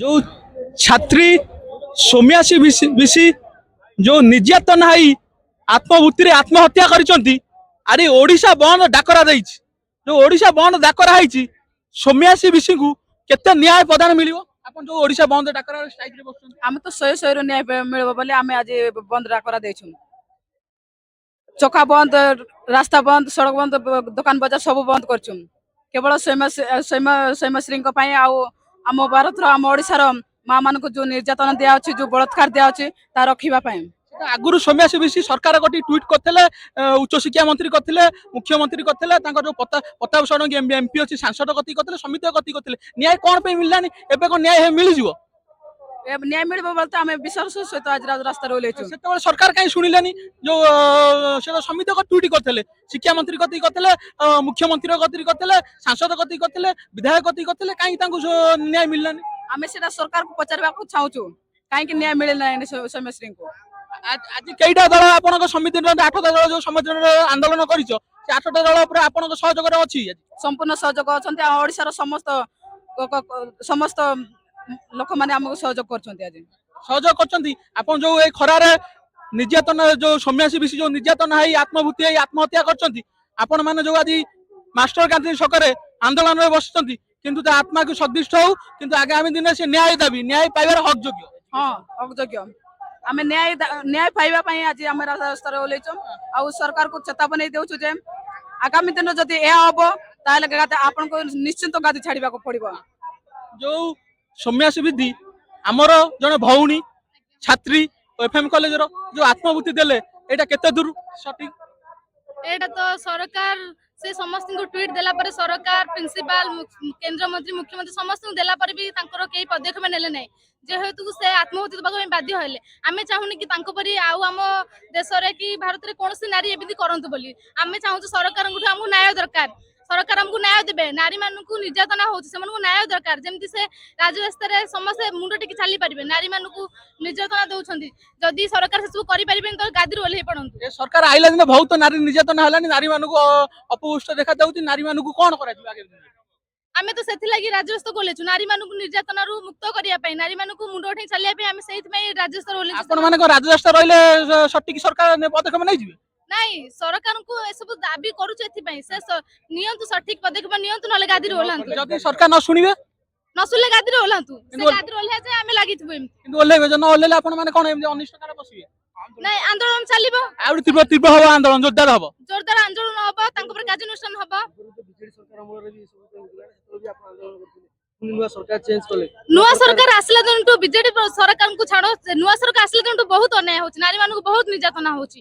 जो छात्री सौम्यासी विशी जो निर्यातन है आत्मभूति आत्महत्या करी अरे ओडिशा बंद डाकरा जो ओडिशा बंद डाकरा है सौम्यासी विशी को केते न्याय प्रदान मिल जो ओडिशा बंद डाकरा स्ट्राइक रे बसुछन आम तो शहे शहे न्याय मिल बोले आम आज बंद डाकरा देछुन चौका बंद रास्ता बंद सड़क बंद दुकान बजार सब बंद करछुन केवल सैमश्री आम भारत आम ओडिशार माँ मान को जो निर्यातन दिया जो बलात्कार दिया ता रखा आगुरी सौम्यासी विशी सरकार गोटे ट्वीट करते उच्च शिक्षा मंत्री करते मुख्यमंत्री करते जो प्रताप षडंगी एमपी अच्छी सांसद गति करते समिति गति करते न्याय कौन पे मिललानी एबे को न्याय मिल जिवो न्याय मिल बोलते आम विश्वास सहित आज रास्ता ओह्लैचु से सरकार कहीं शुणिलानी जो से समिति ट्वीट करते शिक्षा मंत्री गति करते मुख्यमंत्री गति करते सांसद गति करते विधायक गति करते कहीं न्याय मिललानी आम से सरकार को पचार चाहूँ कहीं न्याय मिलना सौम्यश्री को आज कईटा दल आप समिति 8टा दल जो समिति आंदोलन कर 8टा दल आप सहयोग अच्छी संपूर्ण सहयोग अच्छा ओडिशार समस्त समस्त लोक मैंने आमको सहयोग कर जो ये खरारे निर्यातन जो सौम्यासी विशी जो निर्यातन है आत्मभूति है आत्महत्या कर मैंने जो आज मास्टर गांधी छक आंदोलन में बस किंतु आत्मा को सदिष्ट हो किंतु आगामी दिन से न्याय दाबी न्याय पाइबार हक योग्य हाँ हक योग्य आम न्याय न्याय पाइबापी आज आम रास्तार ओह्लैचु आ सरकार को चेतावनी देउछु जे आगामी दिन जदि हम आपन को निश्चिंत गादी छाड़ा पड़ो जो सौम्यासी विधि आमर जड़े भौणी छात्री एफएम कॉलेज जो आत्मभूति देले एटा केते दूर सटीक एटा तो सरकार से समस्त को ट्वीट देला पर सरकार प्रिंसिपल केंद्र मंत्री मुख्यमंत्री समस्त को देला पर भी तांकर कई पदक्षेप नेले नै जेहेतु से आत्महत्या देबाक बाध्य होले आमे चाहुनी कि तांको परी आउ आम देश रे कि भारत रे कोनोसी नारी एबिति करंतु बोली आमे चाहू सरकार को हमहु न्याय दरकार सरकार हमको न्याय देबे नारी मान को निर्यातना होछि से मानकु न्याय दरकार जेमति से राज्य रे समस्त मुंड टिक चली परिबे नारी मान को निर्यातना दउछंती जदी सरकार से सब करि परिबे तो गादी ओल्हे पड़ंतु ए सरकार आइला दिन बहुत नारी निर्यातना हलानी नारी मान को अपपुष्ट देखा जाउती नारी मान को कोन करा आगे दिन आमे तो सेथि लागि राज्यस्थ कोलेछु नारी मान को निर्यातना रु मुक्त करिया पई नारी मान को मुंड उठै चलिया पई आमे सेहित में राज्यस्थ ओल्हे आपण मान को राज्यस्थ रहले सटीक सरकार ने पदक्षेप नै जिवे नहीं सरकार को ए सब दाबी करू एथि पई से नियंतु सठिक पदक्षेप नियंतु नले गादी रे ओलांतु जदी सरकार न सुनिबे न सुनले गादी रे ओलांतु से गादी रे ओल्हे जे आमे लागिथबो किंतु ओल्हे जन ओल्हे आपण माने कोन एम अनिष्ट कर बसिबे नहीं आंदोलन चलिबो आउर तीव्र तीव्र हो आंदोलन जोरदार आंदोलन हबो तांको पर कार्यानुष्ठान हबो नुआ सरकार आसला दिन बीजेडी सरकार को छाड़ो नुआ सरकार आसला दिन बहुत अन्याय होची नारी मान को बहुत निर्यातना होची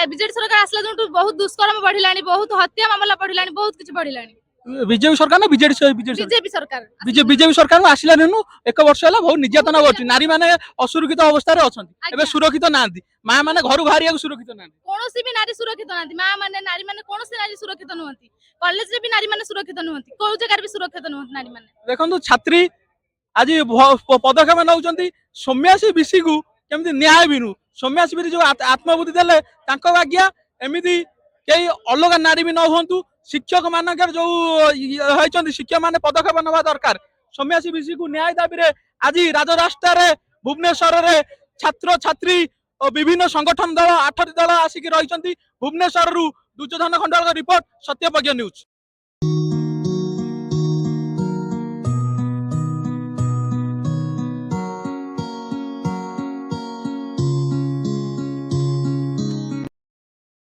बीजेडी सरकार आसला दिन बहुत दुष्कर्म बढ़िलानी बहुत हत्या मामला बढ़िलानी बहुत किछ बढ़िलानी बीजेपी सरकार ना बीजेपी सरकार बीजेपी सरकार आसला दिन 1 वर्ष है बहुत निर्यातना होची नारी माने असुरक्षित अवस्था रे अछंती एबे सुरक्षित नांदी मां माने घर बाहरिया को सुरक्षित नांदी कोनोसी भी नारी सुरक्षित नांदी मां माने नारी माने कोनोसी नारी सुरक्षित नहंती कॉलेज रे भी नारी माने सुरक्षित नहंती को जगह भी सुरक्षित नहंती नारी माने देखंतु छात्री आज पदक्षेप नउचंती सौम्यासी विशी को केमति न्याय बिनु सौम्यासी विधि जो आत्मबुद्धि देले तांको भाग्या एमिति कई अलग नारी भी न होंतु शिक्षक मानकर जो होइचंती शिक्षक माने पदक्षेप नवा दरकार सौम्यासी विशी को न्याय दाबी रे आज राजरास्ता रे भुवनेश्वर रे छात्र छात्री विभिन्न संगठन दल 8 दल आसिक रही भुवनेश्वर दुर्योधन खंडाल रिपोर्ट सत्यप्रज्ञा न्यूज।